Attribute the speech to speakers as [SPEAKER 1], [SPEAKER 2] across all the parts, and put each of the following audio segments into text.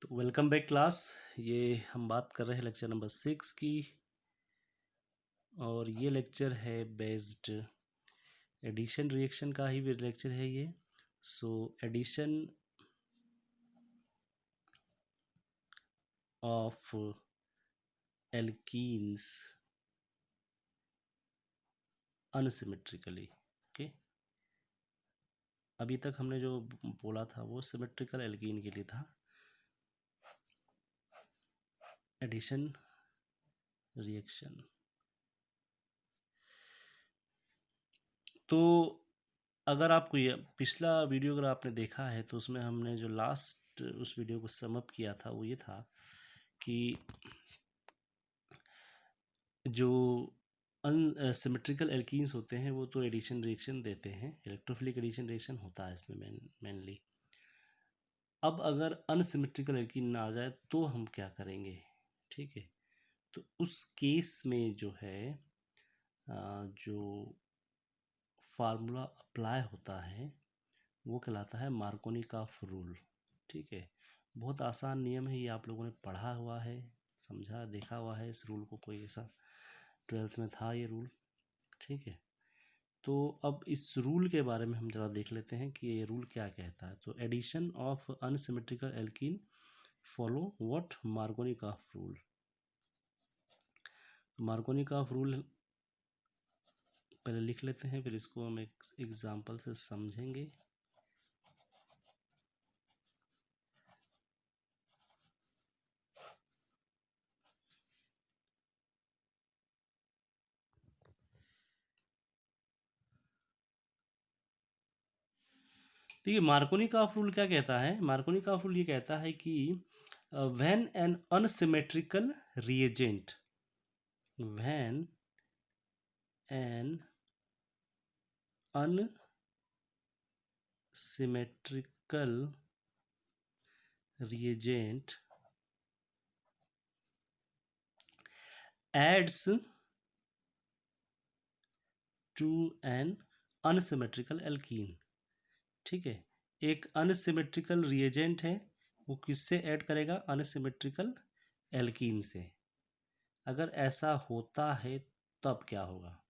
[SPEAKER 1] तो welcome back class. ये हम बात कर रहे हैं लेक्चर नंबर 6 की, और ये लेक्चर है बेस्ड एडिशन रिएक्शन का ही लेक्चर है ये। So addition of alkenes unsymmetrically. Okay, अभी तक हमने जो बोला था वो सिमेट्रिकल एल्कीन के लिए था। एडिशन रिएक्शन, तो अगर आपको ये पिछला वीडियो अगर आपने देखा है तो उसमें हमने जो लास्ट उस वीडियो को समअप किया था वो ये था कि जो अनसिमेट्रिकल एल्कीन्स होते हैं वो तो एडिशन रिएक्शन देते हैं, इलेक्ट्रोफिलिक एडिशन रिएक्शन होता है इसमें मेनली। अब अगर अनसिमेट्रिकल एल्कीन ना आ जाए तो हम क्या करेंगे, ठीक है। तो उस केस में जो है जो फार्मूला अप्लाई होता है वो कहलाता है मार्कोनिकॉफ रूल, ठीक है। बहुत आसान नियम है ये, आप लोगों ने पढ़ा हुआ है, समझा देखा हुआ है इस रूल को, कोई ऐसा 12th में था ये रूल, ठीक है। तो अब इस रूल के बारे में हम ज़रा देख लेते हैं कि ये रूल क्या कहता है। तो addition of unsymmetrical alkene follow what Markovnikov rule. Markovnikov rule पहले लिख लेते हैं, फिर इसको हम एक एग्जांपल से समझेंगे। देखिए मार्कोनिकॉफ रूल क्या कहता है। मार्कोनिकॉफ रूल ये कहता है कि when an unsymmetrical reagent, when an unsymmetrical reagent adds to an unsymmetrical alkene, ठीक है। एक अनसिमेट्रिकल रिएजेंट है, वो किससे ऐड करेगा, अनसिमेट्रिकल एल्कीन से। अगर ऐसा होता है तब क्या होगा,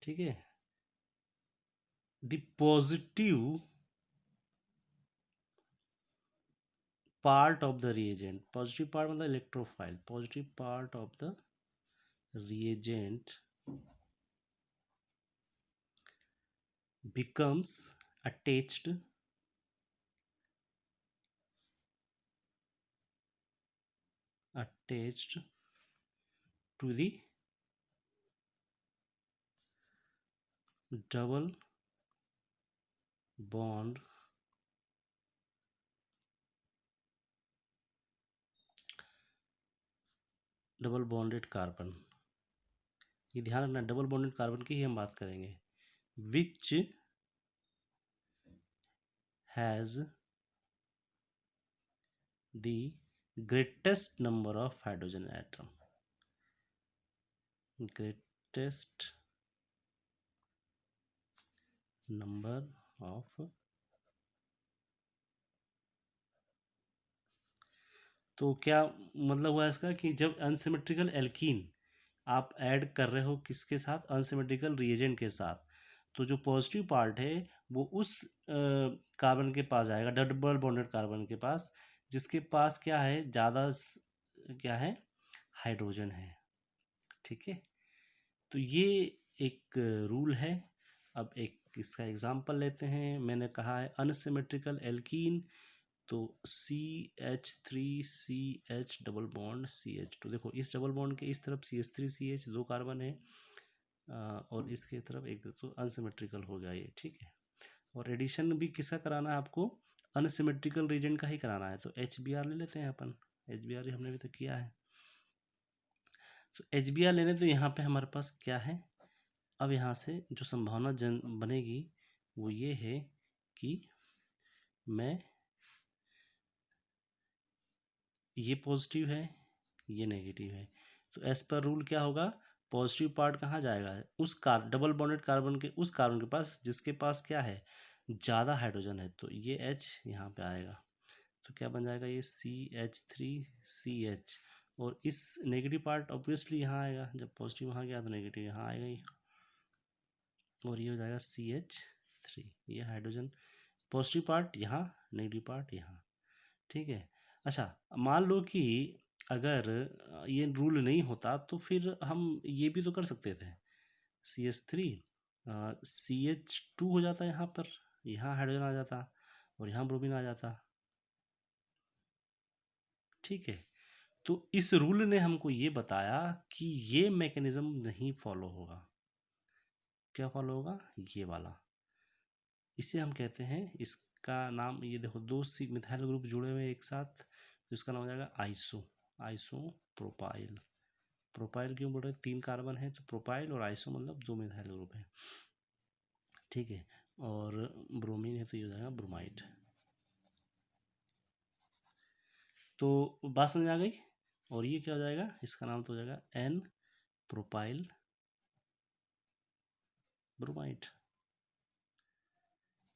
[SPEAKER 1] ठीक है। The positive part of the reagent, positive part मतलब electrophile, positive part of the reagent becomes attached to the double bond double bonded carbon. ये ध्यान रखना, डबल बॉन्डेड कार्बन की ही हम बात करेंगे। Which has the greatest number of hydrogen atom, greatest number of. तो क्या मतलब हुआ इसका कि जब अनसिमेट्रिकल एल्कीन आप ऐड कर रहे हो किसके साथ, अनसिमेट्रिकल रिएजेंट के साथ, तो जो पॉजिटिव पार्ट है वो उस कार्बन के पास जाएगा, डबल बॉन्डेड कार्बन के पास, जिसके पास क्या है, ज़्यादा क्या है, हाइड्रोजन है, ठीक है। तो ये एक रूल है। अब एक इसका एग्जांपल लेते हैं। मैंने कहा है अनसिमेट्रिकल एल्कीन, तो CH3CH डबल बॉन्ड CH2। देखो इस डबल बॉन्ड के इस तरफ CH3CH दो कार्बन है, और इसके तरफ एक, तो अनसिमेट्रिकल हो गया ये, ठीक है। और एडिशन भी किसका कराना है आपको, अनसिमेट्रिकल रीजन का ही कराना है। तो HBr ले लेते हैं अपन, HBr हमने भी तो किया है। तो HBr लेने, तो यहाँ पे हमारे पास क्या है, अब यहाँ से जो संभावना बनेगी वो ये है कि मैं, ये पॉजिटिव है ये नेगेटिव है, तो एज पर रूल क्या होगा, पॉजिटिव पार्ट कहाँ जाएगा, उस डबल बॉन्डेड कार्बन के उस कार्बन के पास जिसके पास क्या है, ज़्यादा हाइड्रोजन है, तो ये H यहाँ पे आएगा। तो क्या बन जाएगा ये CH3CH, और इस नेगेटिव पार्ट ऑब्वियसली यहाँ आएगा, जब पॉजिटिव वहाँ गया तो नेगेटिव यहाँ आएगा ही, और ये हो जाएगा CH3, ये हाइड्रोजन पॉजिटिव पार्ट यहाँ, नेगेटिव पार्ट यहाँ, ठीक है। अच्छा, मान लो कि अगर ये रूल नहीं होता तो फिर हम ये भी तो कर सकते थे, CH3 CH2 हो जाता यहाँ पर, यहाँ हाइड्रोजन आ जाता और यहाँ ब्रोमीन आ जाता, ठीक है। तो इस रूल ने हमको ये बताया कि ये मैकेनिज्म नहीं फॉलो होगा। क्या फॉलो होगा? ये वाला। इसे हम कहते हैं, इसका नाम ये देखो, दो मिथाइल ग्रुप जुड़े हुए एक साथ, तो इसका नाम हो जाएगा आइसो प्रोपाइल। प्रोपाइल क्यों बोल रहे हैं? 3 कार्बन है तो प्रोपाइल, और आइसो मतलब 2 मिथाइल ग्रुप है, ठीक है। और ब्रोमीन है तो ये हो जाएगा ब्रोमाइड। तो बात समझ आ गई। और ये क्या हो जाएगा? इसका नाम तो हो जाएगा N प्रोपाइल ब्रोमाइड।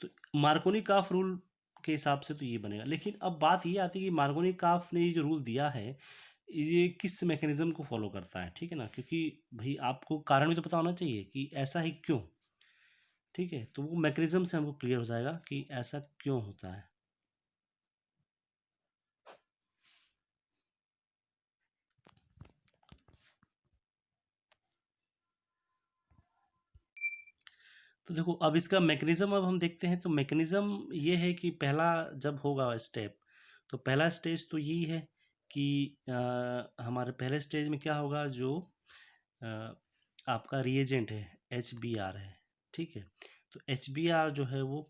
[SPEAKER 1] तो मार्कोनी काफ रूल के हिसाब से तो ये बनेगा। लेकिन अब बात ये आती है कि मार्कोनी काफ ने ये जो रूल दिया है ये किस मैकेनिज्म को फॉलो करता है, ठीक है ना, क्योंकि भाई आपको कारण भी तो पता होना चाहिए कि ऐसा ही क्यों, ठीक है। तो वो मैकेनिज्म से हमको क्लियर हो जाएगा कि ऐसा क्यों होता है। तो देखो अब इसका मैकेनिज्म अब हम देखते हैं। तो मैकेनिज्म ये है कि पहला जब होगा स्टेप, तो पहला स्टेज तो यही है कि हमारे पहले स्टेज में क्या होगा, जो आपका रिएजेंट है HBr है, ठीक है। तो HBr जो है वो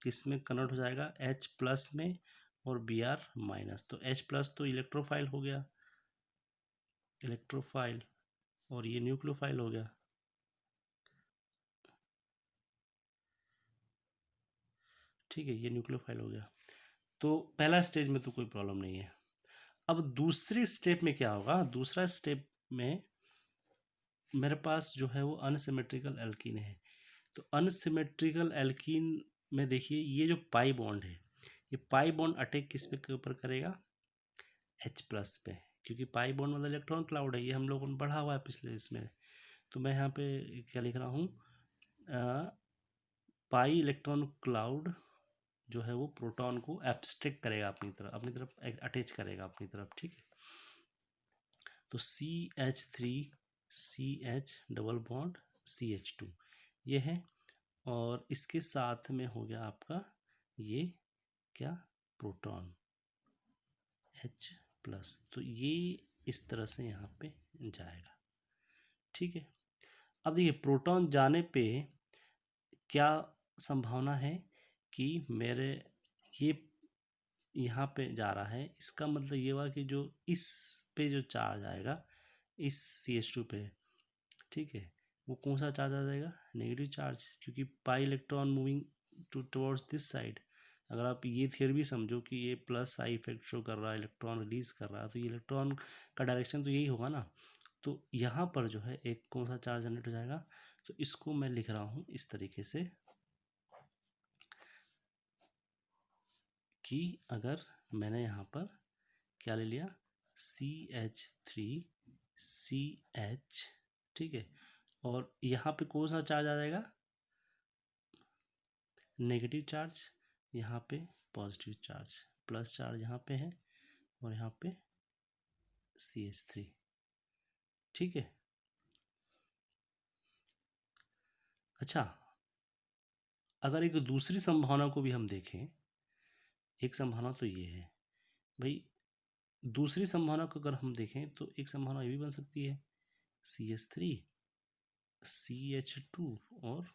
[SPEAKER 1] किस में कन्वर्ट हो जाएगा? H+ में, और Br-। तो H+ तो इलेक्ट्रोफाइल हो गया, इलेक्ट्रोफाइल, और ये न्यूक्लियोफाइल हो गया, ठीक है। ये न्यूक्लियोफाइल हो गया। तो पहला स्टेज में तो कोई प्रॉब्लम नहीं है। अब दूसरी स्टेप में क्या होगा? दूसरा स्टेप में मेरे पास जो है वो अनसिमेट्रिकल एल्कीन है। तो अनसिमेट्रिकल एल्कीन में देखिए ये जो पाई बॉन्ड है, ये पाई बॉन्ड अटैक किस पे के ऊपर करेगा? H+ पे, क्योंकि पाई बॉन्ड मतलब इलेक्ट्रॉन क्लाउड है, ये हम लोगों ने पढ़ा हुआ है पिछले इसमें। तो मैं यहाँ पे क्या लिख रहा हूँ, पाई इलेक्ट्रॉन क्लाउड जो है वो प्रोटॉन को एब्स्ट्रैक्ट करेगा अपनी तरफ अटैच करेगा अपनी तरफ, ठीक है। तो CH3CH डबल बॉन्ड CH2 ये है, और इसके साथ में हो गया आपका ये क्या? Proton H+। तो ये इस तरह से यहाँ पे जाएगा, ठीक है। अब देखिए प्रोटॉन जाने पे क्या संभावना है कि मेरे ये यहाँ पे जा रहा है, इसका मतलब ये हुआ कि जो इस पे जो चार्ज आएगा इस CH2 पे, ठीक है, वो कौन सा चार्ज आ जाएगा? नेगेटिव चार्ज, क्योंकि pi electron moving towards this side. अगर आप ये थियरी भी समझो कि ये प्लस आई इफेक्ट शो कर रहा है, इलेक्ट्रॉन रिलीज कर रहा है, तो ये इलेक्ट्रॉन का डायरेक्शन तो यही होगा ना। तो यहाँ पर जो है एक कौन सा चार्ज जनरेट हो जाएगा? तो इसको मैं लिख रहा हूँ इस तरीके से कि अगर मैंने यहाँ पर क्या ले लिया? CH3CH, ठीक है, और यहाँ पे कौन सा चार्ज आ जाएगा? नेगेटिव चार्ज, यहाँ पे पॉजिटिव चार्ज, प्लस चार्ज यहाँ पे है, और यहाँ पे CH3, ठीक है। अच्छा, अगर एक दूसरी संभावना को भी हम देखें, एक संभावना तो ये है भाई, दूसरी संभावना को अगर हम देखें तो एक संभावना ये भी बन सकती है CH3 CH2 और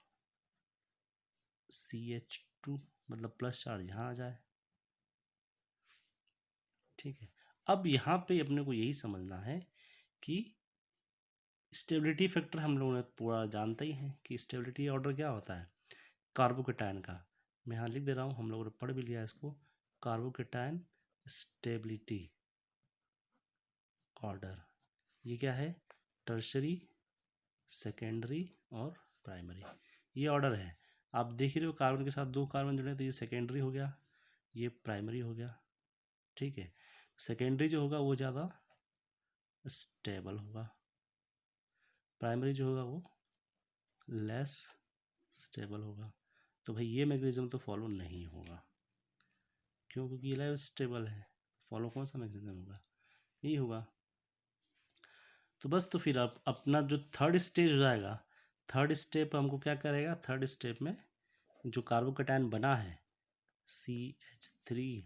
[SPEAKER 1] CH2, मतलब प्लस चार्ज यहाँ आ जाए, ठीक है। अब यहाँ पे अपने को यही समझना है कि स्टेबिलिटी फैक्टर हम लोगों ने पूरा जानते ही हैं कि स्टेबिलिटी ऑर्डर क्या होता है कार्बोकेटायन का। मैं यहाँ लिख दे रहा हूँ, हम लोगों ने पढ़ भी लिया इसको, कार्बोकेटायन स्टेबिलिटी ऑर्डर। ये क्या है? टर्शरी, सेकेंडरी और प्राइमरी, ये ऑर्डर है। आप देख ही रहे हो कार्बन के साथ 2 कार्बन जुड़े, तो ये सेकेंडरी हो गया, ये प्राइमरी हो गया, ठीक है। सेकेंडरी जो होगा वो ज़्यादा स्टेबल होगा, प्राइमरी जो होगा वो लेस स्टेबल होगा। तो भाई ये मैकेनिज्म तो फॉलो नहीं होगा, क्यों? क्योंकि ये लेस स्टेबल है, फॉलो कौन सा मैकेनिज्म होगा? यही होगा। तो बस, तो फिर आप अपना जो थर्ड स्टेज हो जाएगा, थर्ड स्टेप हमको क्या करेगा? थर्ड स्टेप में जो कार्बोकैटायन बना है CH3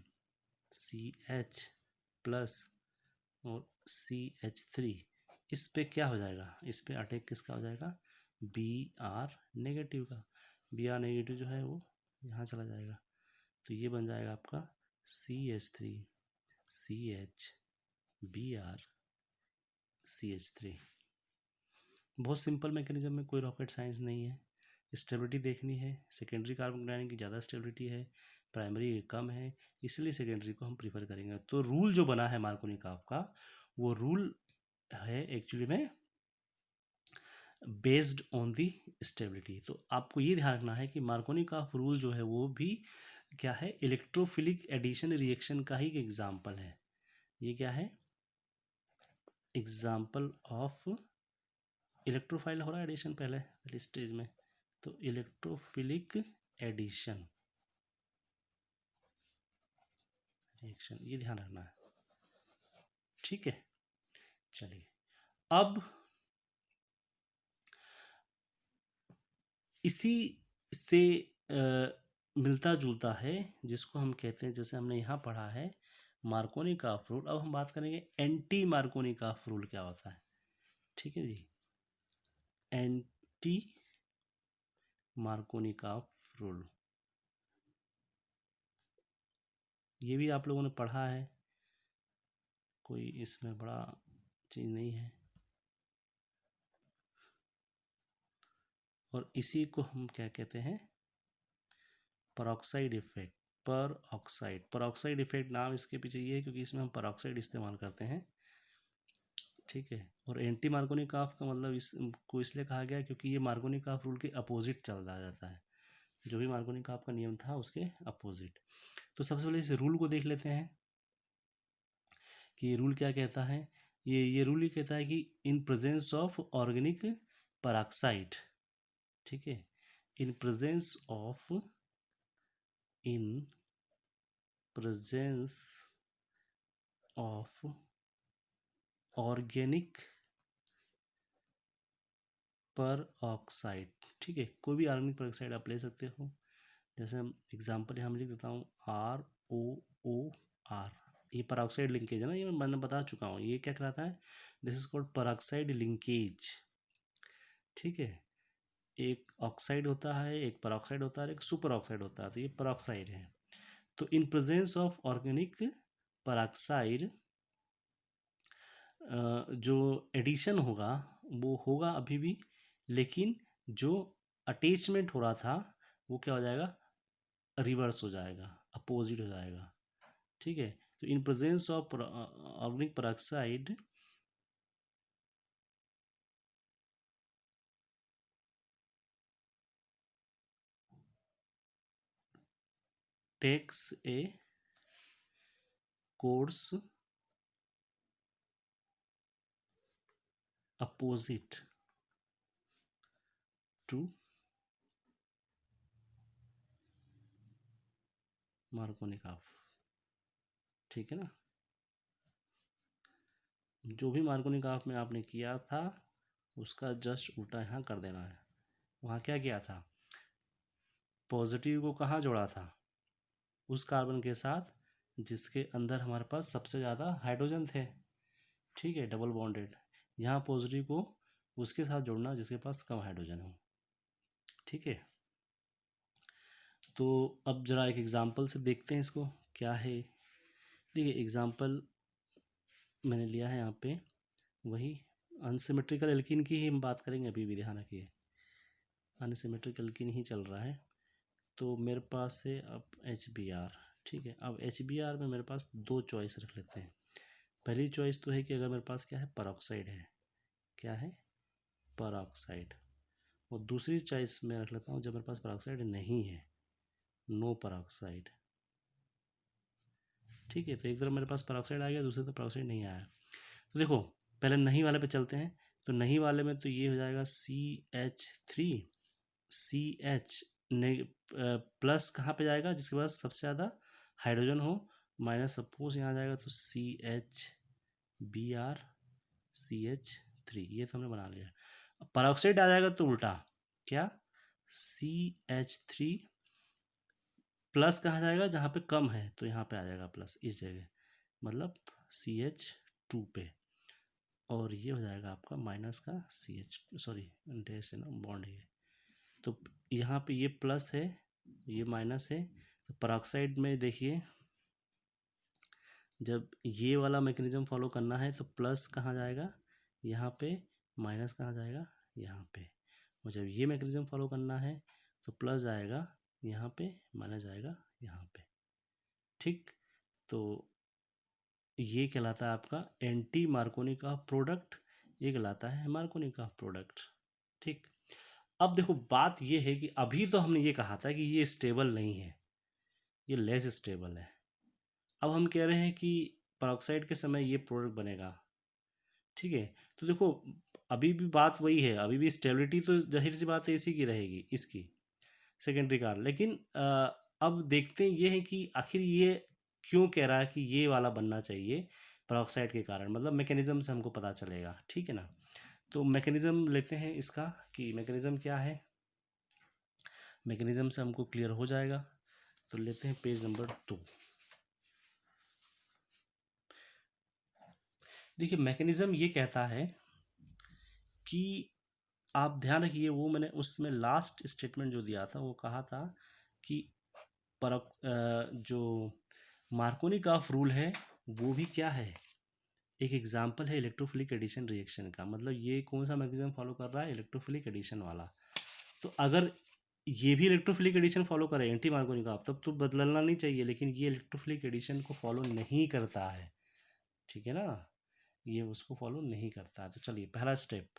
[SPEAKER 1] CH प्लस और CH3, इस पे क्या हो जाएगा? इस पे अटैक किसका हो जाएगा? Br नेगेटिव का। Br नेगेटिव जो है वो यहाँ चला जाएगा, तो ये बन जाएगा आपका CH3 CH Br CH3। बहुत सिंपल मैकेनिज्म में, कोई रॉकेट साइंस नहीं है। स्टेबिलिटी देखनी है, सेकेंडरी कार्बोकैटायन की ज़्यादा स्टेबिलिटी है, प्राइमरी कम है, इसलिए सेकेंडरी को हम प्रीफर करेंगे। तो रूल जो बना है मार्कोनिकॉफ का, वो रूल है एक्चुअली में बेस्ड ऑन दी स्टेबिलिटी। तो आपको ये ध्यान रखना है कि मार्कोनिकॉफ रूल जो है वो भी क्या है? इलेक्ट्रोफिलिक एडिशन रिएक्शन का ही एग्जाम्पल है। ये क्या है? एग्जाम्पल ऑफ इलेक्ट्रोफाइल हो रहा है एडिशन पहले स्टेज में, तो इलेक्ट्रोफिलिक एडिशन रिएक्शन, ये ध्यान रखना है। ठीक है, चलिए अब इसी से मिलता जुलता है जिसको हम कहते हैं, जैसे हमने यहाँ पढ़ा है मार्कोनिकॉफ रूल। अब हम बात करेंगे एंटी मार्कोनिकॉफ रूल क्या होता है। ठीक है जी, एंटी मार्कोनिकॉफ रूल, ये भी आप लोगों ने पढ़ा है, कोई इसमें बड़ा चीज़ नहीं है। और इसी को हम क्या कहते हैं? Peroxide effect. परऑक्साइड इफेक्ट नाम इसके पीछे ये है क्योंकि इसमें हम परऑक्साइड इस्तेमाल करते हैं। ठीक है, और एंटी मार्कोनिकॉफ का मतलब इसको इसलिए कहा गया क्योंकि ये मार्कोनिकॉफ रूल के अपोजिट चला जाता है, जो भी मार्कोनिकॉफ का नियम था उसके अपोजिट। तो सबसे पहले इस रूल को देख लेते हैं कि ये रूल क्या कहता है। ये रूल ये कहता है कि इन प्रेजेंस ऑफ ऑर्गेनिक परऑक्साइड, ठीक है, इन प्रेजेंस ऑफ ऑर्गेनिक पर ऑक्साइड। ठीक है, कोई भी ऑर्गेनिक पर ऑक्साइड आप ले सकते हो। जैसे हम एग्जांपल यहाँ लिख देता हूँ ROOR, ये पर ऑक्साइड लिंकेज है ना, ये मैंने बता चुका हूँ ये क्या कहलाता है। दिस इज कॉल्ड पर ऑक्साइड लिंकेज। ठीक है, एक ऑक्साइड होता है, एक पर ऑक्साइड होता है, एक सुपर ऑक्साइड होता है, तो ये पर ऑक्साइड है। तो इन प्रेजेंस ऑफ ऑर्गेनिक पर ऑक्साइड जो एडिशन होगा वो होगा अभी भी, लेकिन जो अटैचमेंट हो रहा था वो क्या हो जाएगा? रिवर्स हो जाएगा, अपोजिट हो जाएगा। ठीक है, तो in presence of organic peroxide takes a course opposite to Markovnikov. ठीक है ना, जो भी मार्कोनिकॉफ में आपने किया था उसका जस्ट उल्टा यहाँ कर देना है। वहाँ क्या किया था? पॉजिटिव को कहाँ जोड़ा था? उस कार्बन के साथ जिसके अंदर हमारे पास सबसे ज़्यादा हाइड्रोजन थे। ठीक है, डबल बॉन्डेड। यहाँ पॉजिटिव को उसके साथ जोड़ना जिसके पास कम हाइड्रोजन हो। ठीक है, तो अब ज़रा एक एग्जांपल से देखते हैं इसको क्या है। देखिए एग्जांपल मैंने लिया है यहाँ पे, वही अनसिमेट्रिकल एल्कीन की ही हम बात करेंगे अभी भी, ध्यान रखिए अनसिमेट्रिकल एल्कीन ही चल रहा है। तो मेरे पास है अब HBr। ठीक है, अब HBr में मेरे पास दो चॉइस रख लेते हैं। पहली चॉइस तो है कि अगर मेरे पास क्या है? परऑक्साइड है। क्या है? परऑक्साइड। और दूसरी चॉइस मैं रख लेता हूँ जब मेरे पास परऑक्साइड नहीं है, नो परऑक्साइड। ठीक है। तो एक तरफ मेरे पास पेरोक्साइड आ गया, दूसरी तरफ पेरोक्साइड नहीं आया। तो देखो पहले नहीं वाले पे चलते हैं। तो नहीं वाले में तो ये हो जाएगा CH3, CH प्लस कहाँ पे जाएगा, जिसके पास सबसे ज़्यादा हाइड्रोजन हो, माइनस सपोज यहाँ जाएगा तो CH CH3, ये तो हमने बना लिया। अब पेरोक्साइड आ जाएगा तो उल्टा क्या, CH3 प्लस कहाँ जाएगा, जहाँ पे कम है तो यहाँ पे आ जाएगा प्लस इस जगह, मतलब CH2 पे, और ये हो जाएगा आपका माइनस का CH, सॉरी डैश है ना, बॉन्ड है। तो यहाँ पे ये प्लस है, ये माइनस है। तो पेरोक्साइड में देखिए जब ये वाला मैकेनिज्म फॉलो करना है तो प्लस कहाँ जाएगा, यहाँ पे, माइनस कहाँ जाएगा, यहाँ पे। और जब ये मैकेनिज्म फॉलो करना है तो प्लस जाएगा यहाँ पे, माइनस जाएगा यहाँ पे। ठीक, तो ये कहलाता है आपका एंटी मार्कोनी का प्रोडक्ट, ये कहलाता है मार्कोनी का प्रोडक्ट। ठीक, अब देखो बात ये है कि अभी तो हमने ये कहा था कि ये स्टेबल नहीं है, ये लेस स्टेबल है। अब हम कह रहे हैं कि पेरोक्साइड के समय ये प्रोडक्ट बनेगा। ठीक है, तो देखो अभी भी बात वही है, अभी भी स्टेबिलिटी तो जाहिर सी बात है इसी की रहेगी, इसकी सेकेंडरी कार। लेकिन अब देखते हैं ये है कि आखिर ये क्यों कह रहा है कि ये वाला बनना चाहिए पेरोक्साइड के कारण, मतलब मैकेनिज्म से हमको पता चलेगा। ठीक है ना, तो मैकेनिज्म लेते हैं इसका कि मैकेनिज्म क्या है, मैकेनिज्म से हमको क्लियर हो जाएगा। तो लेते हैं पेज नंबर 2। देखिए मैकेनिज्म ये कहता है कि आप ध्यान रखिए, वो मैंने उसमें लास्ट स्टेटमेंट जो दिया था वो कहा था कि जो मार्कोनी का रूल है वो भी क्या है, एक एग्जाम्पल है इलेक्ट्रोफिलिक एडिशन रिएक्शन का। मतलब ये कौन सा मैकेनिज्म फॉलो कर रहा है, इलेक्ट्रोफिलिक एडिशन वाला। तो अगर ये भी इलेक्ट्रोफिलिक एडिशन फॉलो करे एंटी मार्कोनी का, तब तो बदलना नहीं चाहिए, लेकिन ये इलेक्ट्रोफिलिक एडिशन को फॉलो नहीं करता है। ठीक है ना, ये उसको फॉलो नहीं करता है। तो चलिए पहला स्टेप,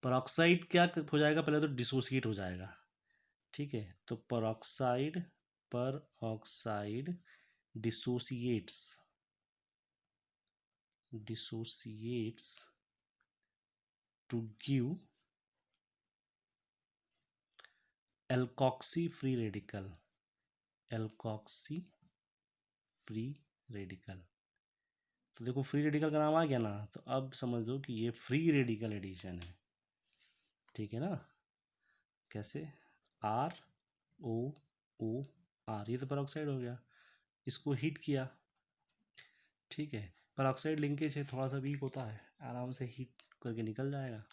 [SPEAKER 1] पेरोक्साइड क्या हो जाएगा, पहले तो डिसोसिएट हो जाएगा। ठीक है, तो peroxide dissociates to give alkoxy free radical, alkoxy free radical. तो देखो फ्री रेडिकल का नाम आ गया ना, तो अब समझ लो कि ये फ्री रेडिकल एडिशन है। ठीक है ना, कैसे, ROOR, ये तो पेरोक्साइड हो गया, इसको हीट किया। ठीक है, पेरोक्साइड लिंकेज है, थोड़ा सा वीक होता है, आराम से हीट करके निकल जाएगा।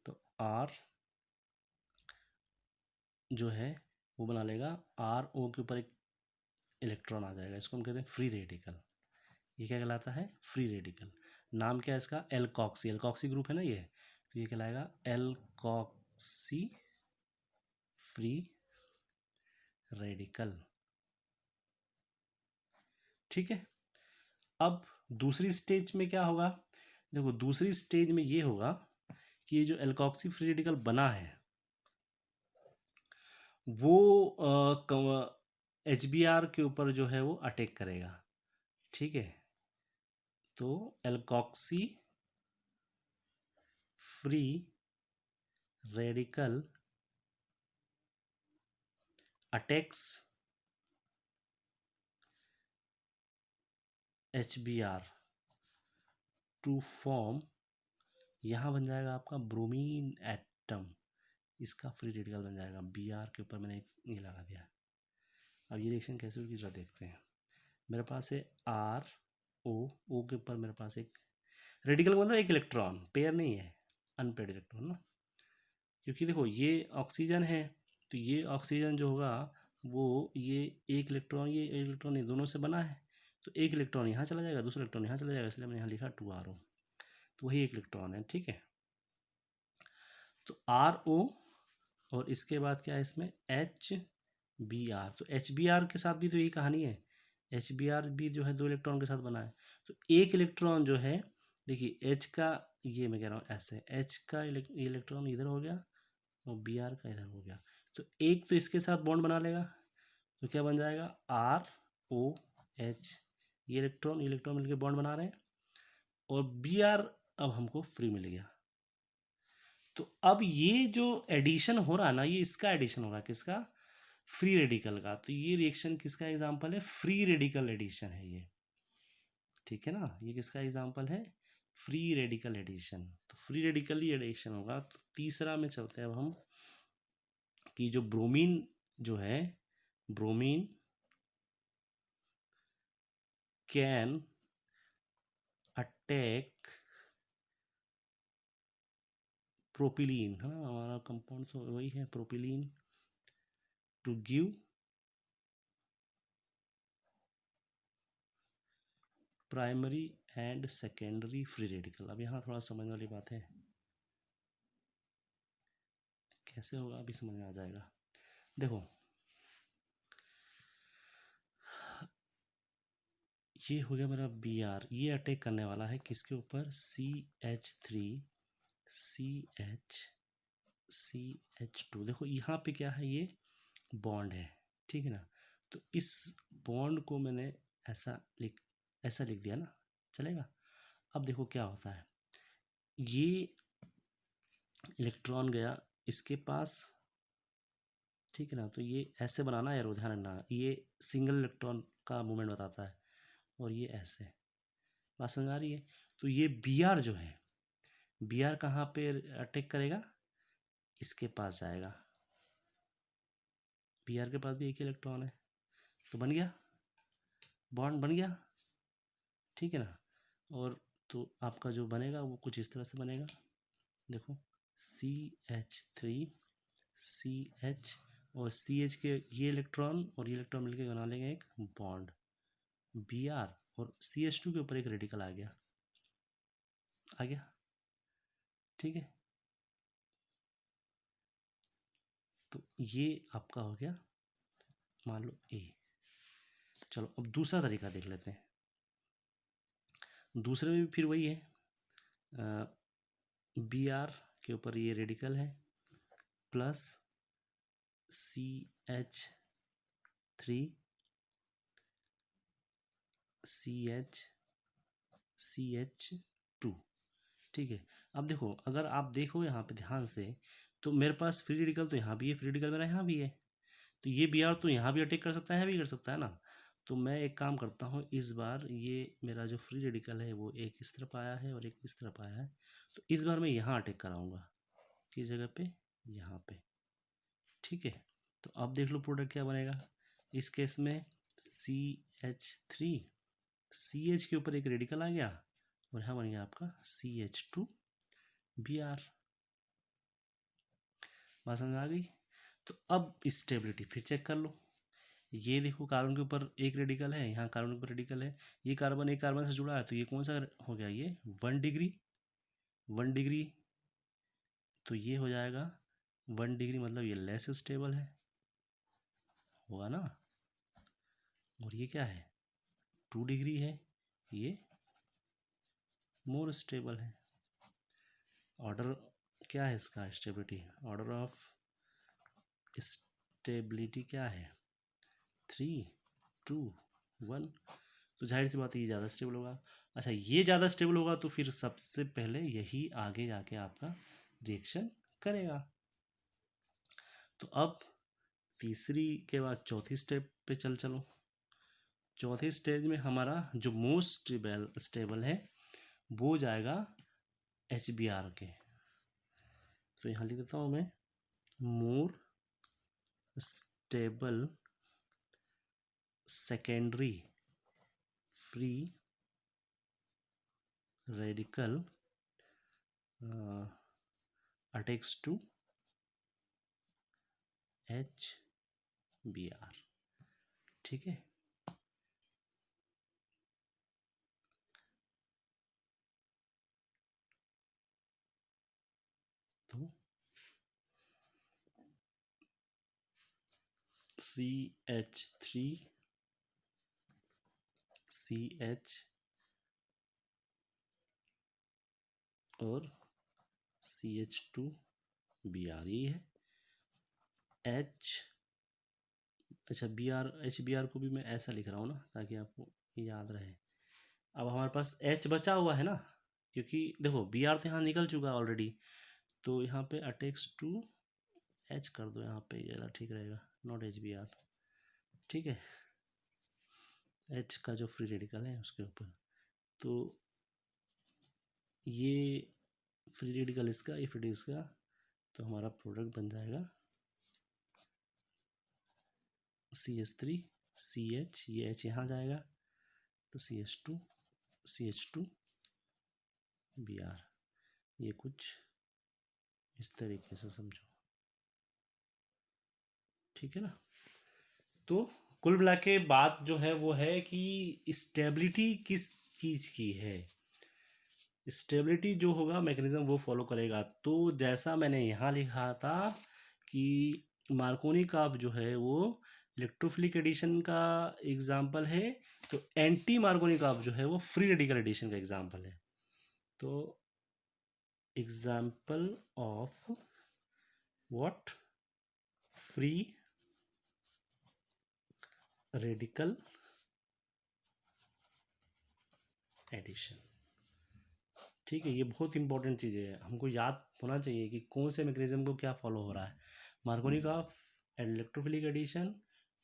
[SPEAKER 1] तो R जो है वो बना लेगा, RO के ऊपर एक इलेक्ट्रॉन आ जाएगा, इसको हम कहते हैं फ्री रेडिकल। ये क्या कहलाता है, फ्री रेडिकल। नाम क्या है इसका, एल्कोक्सी, एल्कोक्सी ग्रुप है ना ये, तो ये कहलाएगा एल्कोक्सी फ्री रेडिकल। ठीक है, अब दूसरी स्टेज में क्या होगा, देखो दूसरी स्टेज में ये होगा कि ये जो एल्कोक्सी फ्री रेडिकल बना है वो HBr के ऊपर जो है वो अटैक करेगा। ठीक है, तो alkoxy free radical attacks HBr to form, यहाँ बन जाएगा आपका ब्रोमीन एटम, इसका फ्री रेडिकल बन जाएगा। Br के ऊपर मैंने ये लगा दिया। अब ये रिएक्शन कैसे होगी जरा देखते हैं। मेरे पास है RO के ऊपर मेरे पास एक रेडिकल, मतलब एक इलेक्ट्रॉन, पेयर नहीं है, अनपेयर्ड इलेक्ट्रॉन ना, क्योंकि देखो ये ऑक्सीजन है, तो ये ऑक्सीजन जो होगा वो ये एक इलेक्ट्रॉन, ये एक इलेक्ट्रॉन, ये दोनों से बना है, तो एक इलेक्ट्रॉन यहाँ चला जाएगा, दूसरा इलेक्ट्रॉन यहाँ चला जाएगा, इसलिए मैंने यहाँ लिखा 2RO, तो वही एक इलेक्ट्रॉन है। ठीक है, तो RO और इसके बाद क्या है इसमें HBr, तो HBr के साथ भी तो यही कहानी है, HBr भी जो है 2 इलेक्ट्रॉन के साथ बना है। तो एक इलेक्ट्रॉन जो है, देखिए H का, ये मैं कह रहा हूँ ऐसे, H का इलेक्ट्रॉन इधर हो गया और Br का इधर हो गया, तो एक तो इसके साथ बॉन्ड बना लेगा, तो क्या बन जाएगा OH, ये इलेक्ट्रॉन मिलकर बॉन्ड बना रहे हैं, और Br अब हमको फ्री मिल गया। तो अब ये जो एडिशन हो रहा है ना, ये इसका एडिशन हो रहा है, किसका? फ्री रेडिकल का। तो ये रिएक्शन किसका एग्जांपल है? फ्री रेडिकल एडिशन है ये, ठीक है ना। ये किसका एग्जांपल है? Free radical addition. तो फ्री रेडिकल ही एडिशन होगा। तो तीसरा में चलते हैं अब हम, कि जो ब्रोमीन जो है, ब्रोमीन कैन अटैक प्रोपिलीन, है ना, हमारा कंपाउंड तो वही है propylene, to give primary and secondary free radical. अब यहाँ थोड़ा समझने वाली बात है, कैसे होगा अभी समझ में आ जाएगा। देखो, ये हो गया मेरा Br, ये अटैक करने वाला है किसके ऊपर? CH3 CH2। देखो यहाँ पे क्या है, ये बॉन्ड है, ठीक है ना। तो इस बॉन्ड को मैंने ऐसा लिख दिया ना, चलेगा। अब देखो क्या होता है, ये इलेक्ट्रॉन गया इसके पास, ठीक है ना। तो ये ऐसे बनाना है, ध्यान रखना, ये सिंगल इलेक्ट्रॉन का मूवमेंट बताता है, और ये ऐसे, बात समझ आ रही है। तो ये Br जो है, Br कहाँ पे अटैक करेगा? इसके पास जाएगा, Br के पास भी एक ही इलेक्ट्रॉन है, तो बन गया, बॉन्ड बन गया, ठीक है ना। और तो आपका जो बनेगा वो कुछ इस तरह से बनेगा, देखो CH3 CH, और CH के ये इलेक्ट्रॉन और ये इलेक्ट्रॉन मिलकर बना लेंगे एक बॉन्ड Br, और CH2 के ऊपर एक रेडिकल आ गया, ठीक है। तो ये आपका हो गया मान लो A। चलो अब दूसरा तरीका देख लेते हैं। दूसरे में भी फिर वही है, Br के ऊपर ये रेडिकल है, प्लस CH3 CH2, ठीक है। अब देखो, अगर आप देखो यहाँ पे ध्यान से, तो मेरे पास फ्री रेडिकल तो यहाँ भी है, फ्री रेडिकल मेरा यहाँ भी है, तो ये Br तो यहाँ भी अटैक कर सकता है, भी कर सकता है ना। तो मैं एक काम करता हूँ, इस बार ये मेरा जो फ्री रेडिकल है वो एक इस तरफ आया है और एक इस तरफ आया है, तो इस बार मैं यहाँ अटैक कराऊंगा, किस जगह पे? यहाँ पे, ठीक है। तो अब देख लो प्रोडक्ट क्या बनेगा इस केस में, CH3 CH के ऊपर एक रेडिकल आ गया, और यहाँ बन गया आपका CH2 Br। बात समझ आ गई। तो अब स्टेबिलिटी फिर चेक कर लो, ये देखो कार्बन के ऊपर एक रेडिकल है, यहाँ कार्बन के ऊपर रेडिकल है, ये कार्बन एक कार्बन से जुड़ा है, तो ये कौन सा हो गया? ये 1 डिग्री, 1 डिग्री, तो ये हो जाएगा 1 डिग्री, मतलब ये लेस स्टेबल है, होगा ना। और ये क्या है? 2 डिग्री है, ये मोर स्टेबल है। ऑर्डर क्या है इसका? स्टेबिलिटी, ऑर्डर ऑफ स्टेबिलिटी क्या है? 3 2 1। तो जाहिर सी बात है ये ज़्यादा स्टेबल होगा। अच्छा, ये ज़्यादा स्टेबल होगा तो फिर सबसे पहले यही आगे जाके आपका रिएक्शन करेगा। तो अब तीसरी के बाद चौथी स्टेप पे चलो। चौथे स्टेज में हमारा जो मोस्ट स्टेबल है वो जाएगा HBr के। तो यहाँ लिख देता हूँ मैं, more stable secondary free radical attacks to HBr, ठीक है। तो CH3 CH और CH2 Br, ये है अच्छा HBr को भी मैं ऐसा लिख रहा हूँ ना ताकि आपको याद रहे। अब हमारे पास H बचा हुआ है ना, क्योंकि देखो Br तो यहाँ निकल चुका है ऑलरेडी, तो यहाँ पे अटेक्स टू H कर दो, यहाँ पे ज़्यादा ठीक रहेगा, नॉट HBr। ठीक है, H का जो फ्री रेडिकल है उसके ऊपर, तो ये फ्री रेडिकल इसका, इफ इट इसका, तो हमारा प्रोडक्ट बन जाएगा CH3 CH, ये H यहाँ जाएगा तो CH2 Br। ये कुछ इस तरीके से समझो, ठीक है ना। तो कुल मिला के बात जो है वो है कि स्टेबिलिटी किस चीज़ की है, स्टेबिलिटी जो होगा मैकेनिज्म वो फॉलो करेगा। तो जैसा मैंने यहाँ लिखा था कि मार्कोनी कर्व जो है वो इलेक्ट्रोफिलिक एडिशन का एग्जाम्पल है, तो एंटी मार्कोनी कर्व जो है वो फ्री रेडिकल एडिशन का एग्जाम्पल है। तो example of what, free radical addition. ठीक है, ये बहुत इंपॉर्टेंट चीज़ है, हमको याद होना चाहिए कि कौन से मैकेनिज्म को क्या फॉलो हो रहा है, मार्कोनी कर्व, इलेक्ट्रोफिलिक एडिशन,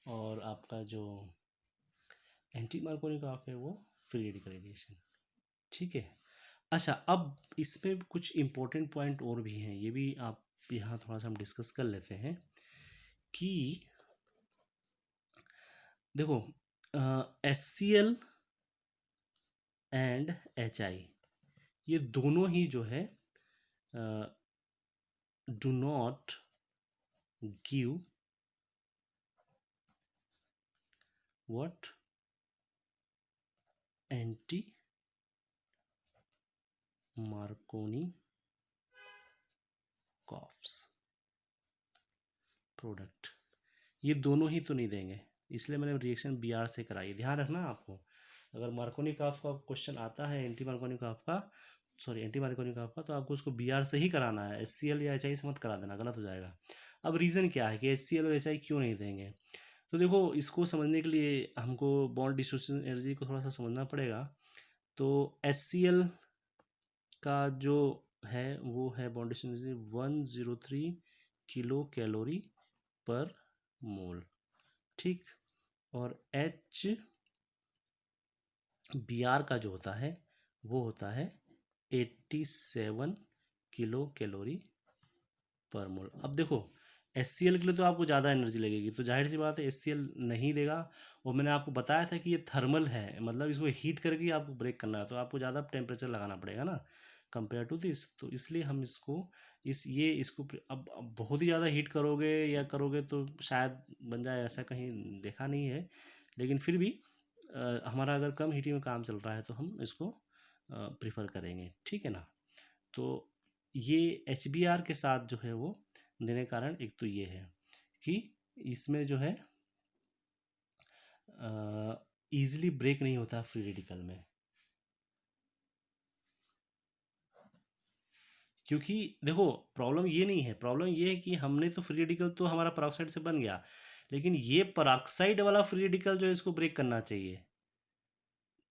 [SPEAKER 1] और आपका जो एंटी मार्कोनी कर्व है वो फ्री रेडिकल एडिशन। ठीक है। अच्छा, अब इसमें कुछ इम्पोर्टेंट पॉइंट और भी हैं, ये भी आप यहाँ थोड़ा सा हम डिस्कस कर लेते हैं कि देखो HCl एंड HI ये दोनों ही जो है do not give what, anti Markovnikov curves product, ये दोनों ही तो नहीं देंगे, इसलिए मैंने रिएक्शन Br से कराई। ध्यान रखना आपको, अगर मार्कोनी कर्व का क्वेश्चन आता है एंटी मार्कोनी कर्व का, तो आपको उसको Br से ही कराना है, HCl या HI से मत करा देना, गलत हो जाएगा। अब रीज़न क्या है कि HCl और HI क्यों नहीं देंगे, तो देखो इसको समझने के लिए हमको बॉन्ड डिस्ट्रीब्यूशन एनर्जी को थोड़ा सा समझना पड़ेगा। तो HCl का जो है वो है bond distribution energy 103 kilo calorie पर मोल, ठीक। और HBr का जो होता है वो होता है 87 किलो कैलोरी पर मोल। अब देखो HCl के लिए तो आपको ज़्यादा एनर्जी लगेगी, तो जाहिर सी बात है HCl नहीं देगा, और मैंने आपको बताया था कि ये थर्मल है, मतलब इसको हीट करके आपको ब्रेक करना है, तो आपको ज़्यादा टेम्परेचर लगाना पड़ेगा ना कंपेयर टू दिस, तो इसलिए हम इसको अब बहुत ही ज़्यादा हीट करोगे या करोगे तो शायद बन जाए, ऐसा कहीं देखा नहीं है, लेकिन फिर भी हमारा अगर कम हीटिंग में काम चल रहा है तो हम इसको प्रीफर करेंगे, ठीक है ना। तो ये HBr के साथ जो है वो देने के कारण एक तो ये है कि इसमें जो है ईजिली ब्रेक नहीं होता फ्री रेडिकल में, क्योंकि देखो प्रॉब्लम ये नहीं है, प्रॉब्लम ये है कि हमने तो फ्री रेडिकल तो हमारा पेरोक्साइड से बन गया, लेकिन ये पेरोक्साइड वाला फ्री रेडिकल जो है इसको ब्रेक करना चाहिए,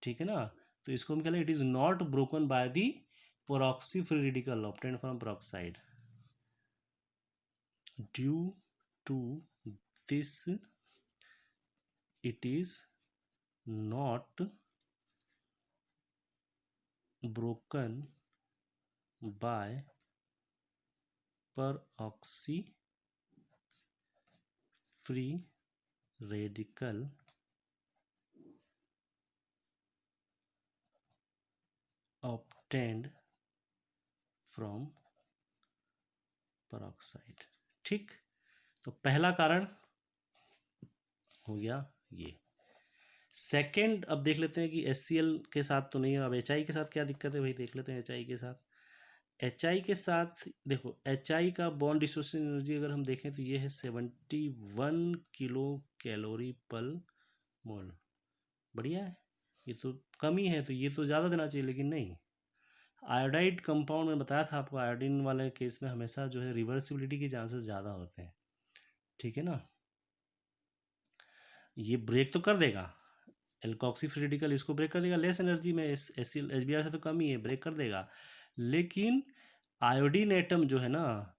[SPEAKER 1] ठीक है ना। तो इसको हम कह रहे हैं it is not broken by the peroxy free radical obtained from peroxide, due to this it is not broken by peroxy free radical obtained from peroxide, ठीक। तो पहला कारण हो गया ये। सेकंड अब देख लेते हैं कि HCl के साथ तो नहीं है, अब HI के साथ क्या दिक्कत है भाई, देख लेते हैं HI के साथ। HI के साथ देखो HI का बॉन्ड डिसोसिएशन एनर्जी अगर हम देखें तो ये है 71 किलो कैलोरी पर मोल, बढ़िया है, ये तो कम ही है, तो ये तो ज़्यादा देना चाहिए, लेकिन नहीं। आयोडाइड कंपाउंड में बताया था आपको, आयोडीन वाले केस में हमेशा जो है रिवर्सिबिलिटी के चांसेस ज़्यादा होते हैं, ठीक है ना। ये ब्रेक तो कर देगा, एल्कोक्सी फ्री रेडिकल इसको ब्रेक कर देगा, लेस एनर्जी में HBr से तो कम ही है, ब्रेक कर देगा। लेकिन आयोडीन एटम जो है ना,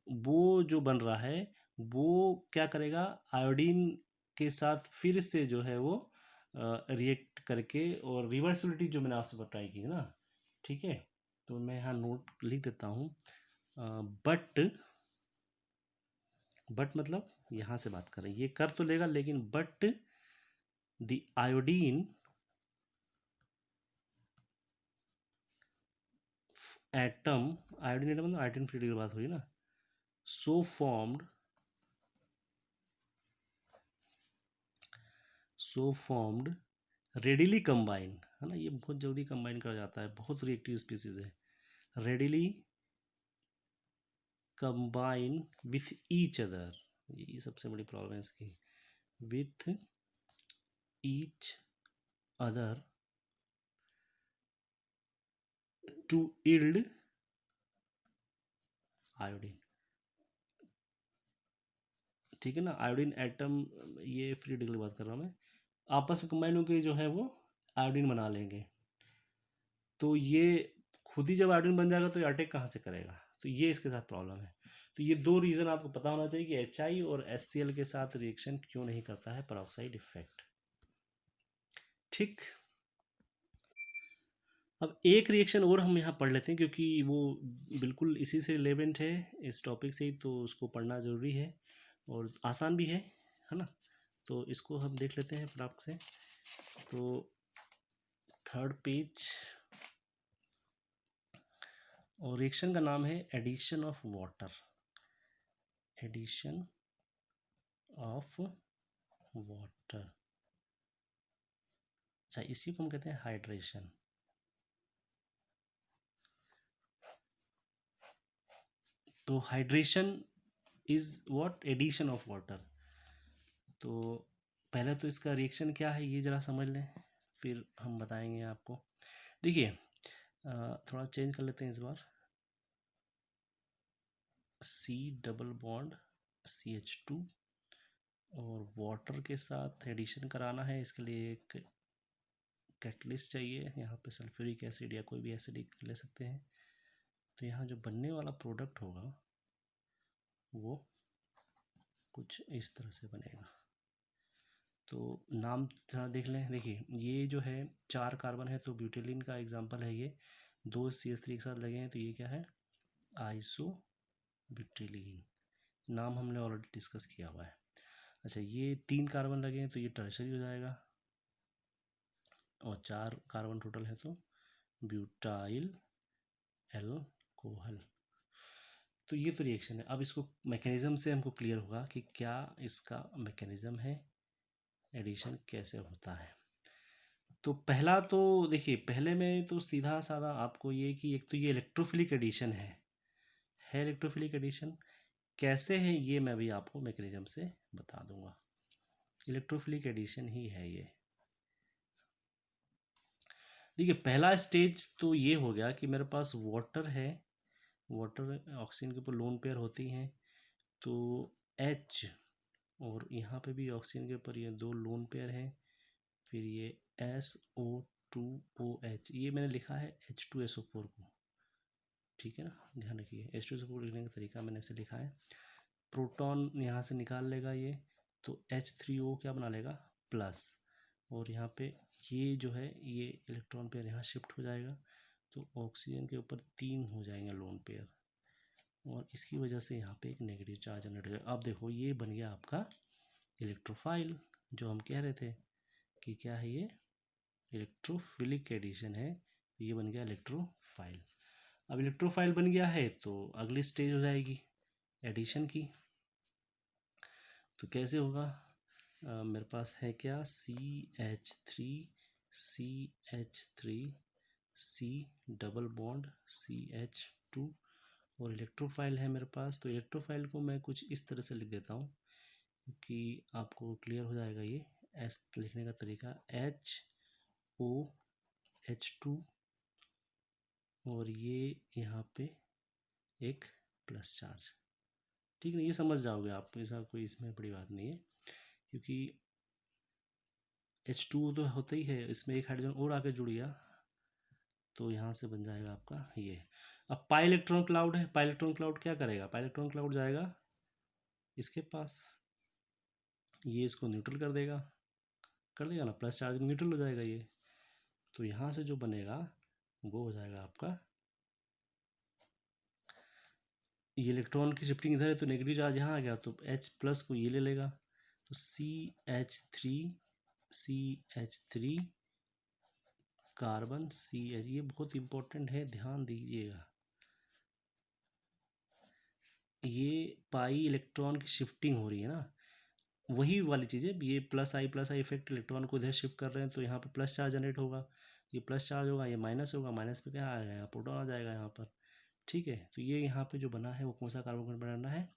[SPEAKER 1] वो जो बन रहा है वो क्या करेगा, आयोडीन के साथ फिर से जो है वो रिएक्ट करके, और रिवर्सिबिलिटी जो मैंने आपसे बताई की ना, ठीक है, तो मैं यहाँ नोट लिख देता हूँ। बट मतलब यहाँ से बात कर रहे हैं, ये कर तो लेगा लेकिन but the iodine atom, iodine atom मतलब आयोडीन फ्री की बात हुई ना, सो फॉर्म्ड रेडिली कंबाइन, है ना, ये बहुत जल्दी कंबाइन कर जाता है, बहुत रिएक्टिव स्पीसीज है, readily combine with each other, ये सबसे बड़ी प्रॉब्लम है इसकी, with each other to yield iodine, ठीक है ना, आयोडीन एटम, ये फ्री रेडिकल की बात कर रहा हूँ मैं, आपस में कंबाइन होकर जो है वो आयोडीन बना लेंगे, तो ये खुद ही जब आयोडीन बन जाएगा तो ये अटैक कहाँ से करेगा, तो ये इसके साथ प्रॉब्लम है। तो ये दो रीज़न आपको पता होना चाहिए कि HI और HCl के साथ रिएक्शन क्यों नहीं करता है पेरोक्साइड इफेक्ट। ठीक, अब एक रिएक्शन और हम यहाँ पढ़ लेते हैं क्योंकि वो बिल्कुल इसी से रिलेवेंट है, इस टॉपिक से ही, तो उसको पढ़ना ज़रूरी है और आसान भी है ना, तो इसको हम देख लेते हैं फटाक से। तो थर्ड पेज, और रिएक्शन का नाम है addition of water, addition of water, अच्छा इसी को हम कहते हैं हाइड्रेशन। तो hydration is what, addition of water. तो पहले तो इसका रिएक्शन क्या है ये ज़रा समझ लें, फिर हम बताएंगे आपको। देखिए थोड़ा चेंज कर लेते हैं इस बार, C डबल बॉन्ड CH2, और वाटर के साथ एडिशन कराना है, इसके लिए एक कैटलिस्ट चाहिए, यहाँ पे सल्फ्यूरिक एसिड या कोई भी एसिड ले सकते हैं। तो यहाँ जो बनने वाला प्रोडक्ट होगा वो कुछ इस तरह से बनेगा। तो नाम थोड़ा देख लें, देखिए ये जो है 4 कार्बन है तो ब्यूटेलिन का एग्जांपल है ये, 2 CH3 एक साथ लगे हैं तो ये क्या है, आइसो ब्यूटेलिन, नाम हमने ऑलरेडी डिस्कस किया हुआ है। अच्छा ये 3 कार्बन लगे हैं तो ये टर्शरी हो जाएगा, और 4 कार्बन टोटल है तो ब्यूटाइल एल्कोहल। तो ये तो रिएक्शन है। अब इसको मैकेनिज्म से हमको क्लियर होगा कि क्या इसका मैकेनिज्म है, एडिशन कैसे होता है। तो पहला तो देखिए, पहले में तो सीधा साधा आपको ये कि एक तो ये इलेक्ट्रोफिलिक एडिशन है इलेक्ट्रोफिलिक एडिशन कैसे है ये मैं भी आपको मैकेनिज्म से बता दूंगा। इलेक्ट्रोफिलिक एडिशन ही है ये। देखिए पहला स्टेज तो ये हो गया कि मेरे पास वाटर है, वाटर ऑक्सीजन के ऊपर लोन पेयर होती हैं, तो H, और यहाँ पे भी ऑक्सीजन के ऊपर ये 2 लोन पेयर हैं, फिर ये SO2OH, ये मैंने लिखा है H2SO4 को, ठीक है ना, ध्यान रखिए H2SO4 लिखने का तरीका मैंने ऐसे लिखा है। प्रोटॉन यहाँ से निकाल लेगा ये, तो H3O क्या बना लेगा, प्लस, और यहाँ पे ये जो है ये इलेक्ट्रॉन पेयर यहाँ शिफ्ट हो जाएगा, तो ऑक्सीजन के ऊपर 3 हो जाएंगे लोन पेयर, और इसकी वजह से यहाँ पे एक नेगेटिव चार्ज जनरेट हो जाएगा। अब देखो ये बन गया आपका इलेक्ट्रोफाइल, जो हम कह रहे थे कि क्या है ये, इलेक्ट्रोफिलिक एडिशन है, तो ये बन गया इलेक्ट्रोफाइल। अब इलेक्ट्रोफाइल बन गया है तो अगली स्टेज हो जाएगी एडिशन की। तो कैसे होगा, मेरे पास है क्या, CH3 C double bond CH2, और इलेक्ट्रोफाइल है मेरे पास। तो इलेक्ट्रोफाइल को मैं कुछ इस तरह से लिख देता हूँ कि आपको क्लियर हो जाएगा ये एस लिखने का तरीका, HOH2, और ये यहाँ पे एक प्लस चार्ज, ठीक है, ये समझ जाओगे आप, ऐसा कोई इसमें बड़ी बात नहीं है, क्योंकि H2O तो होता ही है, इसमें एक हाइड्रोजन और आके जुड़ गया तो यहाँ से बन जाएगा आपका ये। अब पाई इलेक्ट्रॉन क्लाउड है, पाई इलेक्ट्रॉन क्लाउड क्या करेगा, पाई इलेक्ट्रॉन क्लाउड जाएगा इसके पास, ये इसको न्यूट्रल कर देगा, कर देगा ना, प्लस चार्ज न्यूट्रल हो जाएगा ये। तो यहाँ से जो बनेगा वो हो जाएगा आपका, ये इलेक्ट्रॉन की शिफ्टिंग इधर है तो नेगेटिव चार्ज यहाँ आ गया, तो H प्लस को ये ले लेगा, तो CH3 कार्बन CH, ये बहुत इंपॉर्टेंट है, ध्यान दीजिएगा। ये पाई इलेक्ट्रॉन की शिफ्टिंग हो रही है ना, वही वाली चीज़ है, ये प्लस आई इफेक्ट, इलेक्ट्रॉन को इधर शिफ्ट कर रहे हैं तो यहाँ पे प्लस चार्ज जनरेट होगा, ये प्लस चार्ज होगा, ये माइनस होगा, माइनस पे क्या आ जाएगा, प्रोटॉन आ जाएगा यहाँ पर। ठीक है, तो ये यहाँ पे जो बना है वो कौन सा कार्बोकेटायन बनाना है,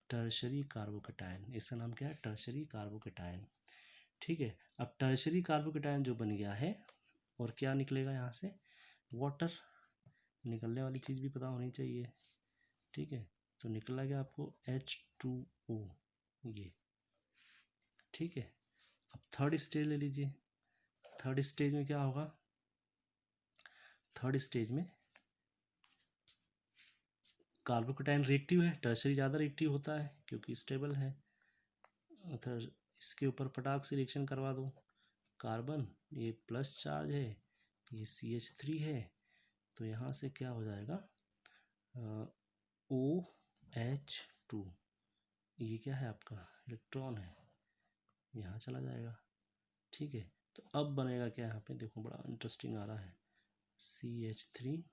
[SPEAKER 1] टर्शरी कार्बोकेटायन, इसका नाम क्या है, टर्शरी कार्बोकेटायन। ठीक है, अब टर्शरी कार्बोकेटायन जो बन गया है, और क्या निकलेगा यहाँ से, वाटर, निकलने वाली चीज़ भी पता होनी चाहिए। ठीक है, तो निकला गया आपको H2O ये। ठीक है, अब थर्ड स्टेज ले लीजिए, थर्ड स्टेज में क्या होगा, थर्ड स्टेज में कार्बोकेटायन रिएक्टिव है, टर्शरी ज़्यादा रिएक्टिव होता है क्योंकि स्टेबल है, इसके ऊपर फटाक से रिएक्शन करवा दो, कार्बन ये प्लस चार्ज है, ये CH3 है, तो यहाँ से क्या हो जाएगा, OH2, ये क्या है आपका, इलेक्ट्रॉन है, यहाँ चला जाएगा। ठीक है, तो अब बनेगा क्या यहाँ पे, देखो बड़ा इंटरेस्टिंग आ रहा है, CH3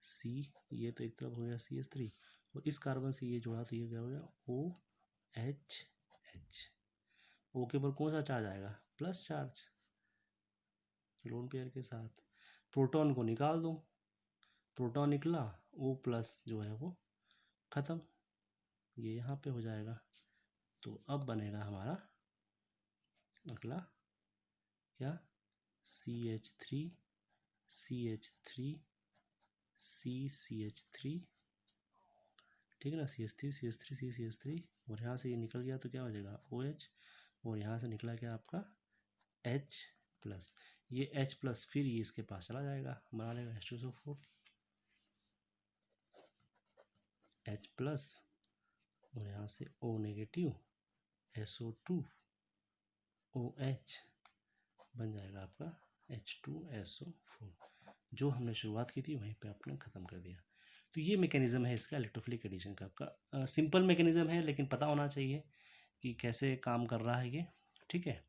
[SPEAKER 1] C, ये तो एक तरफ हो गया CH3, और इस कार्बन से ये जुड़ा तो ये क्या हो गया OH, O के ऊपर कौन सा चार्ज आएगा, प्लस चार्ज, लोन पेयर के साथ, प्रोटॉन को निकाल दो, प्रोटॉन निकला, O प्लस जो है वो ख़त्म, ये यहाँ पे हो जाएगा। तो अब बनेगा हमारा अगला क्या, CH3 CH3, ठीक है ना, CH3 और यहाँ से ये निकल गया तो क्या हो जाएगा OH, और यहाँ से निकला क्या आपका H प्लस, ये H प्लस फिर ये इसके पास चला जाएगा, बना लेगा H2SO4 H प्लस, और यहाँ से O नेगेटिव SO2 OH, बन जाएगा आपका H2SO4, जो हमने शुरुआत की थी वहीं पे आपने ख़त्म कर दिया। तो ये मैकेनिज़्म है इसका इलेक्ट्रोफिलिक एडिशन का, आपका सिंपल मैकेनिज़्म है लेकिन पता होना चाहिए कि कैसे काम कर रहा है ये। ठीक है,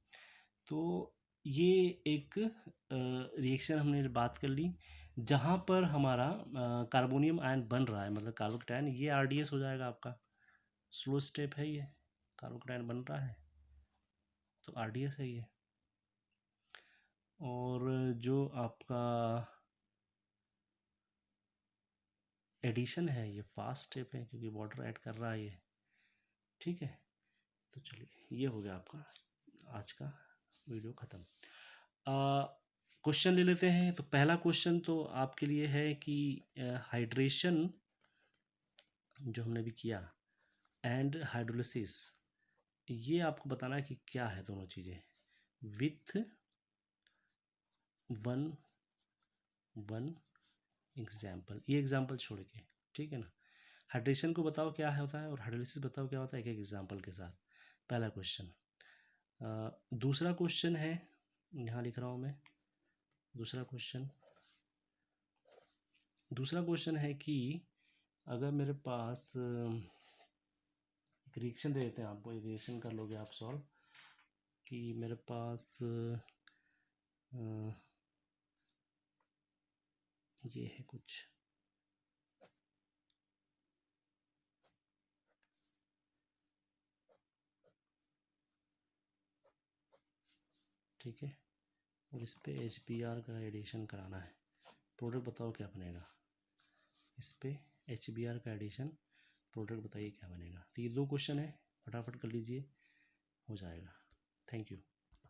[SPEAKER 1] तो ये एक रिएक्शन हमने बात कर ली जहाँ पर हमारा कार्बोनियम आयन बन रहा है, मतलब कार्बोकेटायन, ये RDS हो जाएगा आपका, स्लो स्टेप है ये, कार्बोकेटायन बन रहा है तो RDS है ये। और जो आपका एडिशन है ये फास्ट स्टेप है क्योंकि वाटर ऐड कर रहा है ये। ठीक है, तो चलिए ये हो गया आपका आज का वीडियो ख़त्म। क्वेश्चन ले लेते हैं। तो पहला क्वेश्चन तो आपके लिए है कि हाइड्रेशन जो हमने भी किया एंड हाइड्रोलिसिस, ये आपको बताना है कि क्या है दोनों चीज़ें, विथ वन एग्जाम्पल, ये एग्जाम्पल छोड़ के। ठीक है ना, हाइड्रेशन को बताओ क्या है होता है और हाइड्रोलिसिस बताओ क्या होता है, एक एक एग्जाम्पल के साथ, पहला क्वेश्चन। दूसरा क्वेश्चन है, यहाँ लिख रहा हूँ मैं, दूसरा क्वेश्चन है कि अगर मेरे पास एक रिएक्शन दे देते हैं आपको, एक रिएक्शन कर लोगे आप सॉल्व, कि मेरे पास ये है कुछ, ठीक है, और इस पे HBr का एडिशन कराना है, प्रोडक्ट बताओ क्या बनेगा, इस पे HBr का एडिशन, प्रोडक्ट बताइए क्या बनेगा। तो ये दो क्वेश्चन है, फटाफट कर लीजिए, हो जाएगा। Thank you.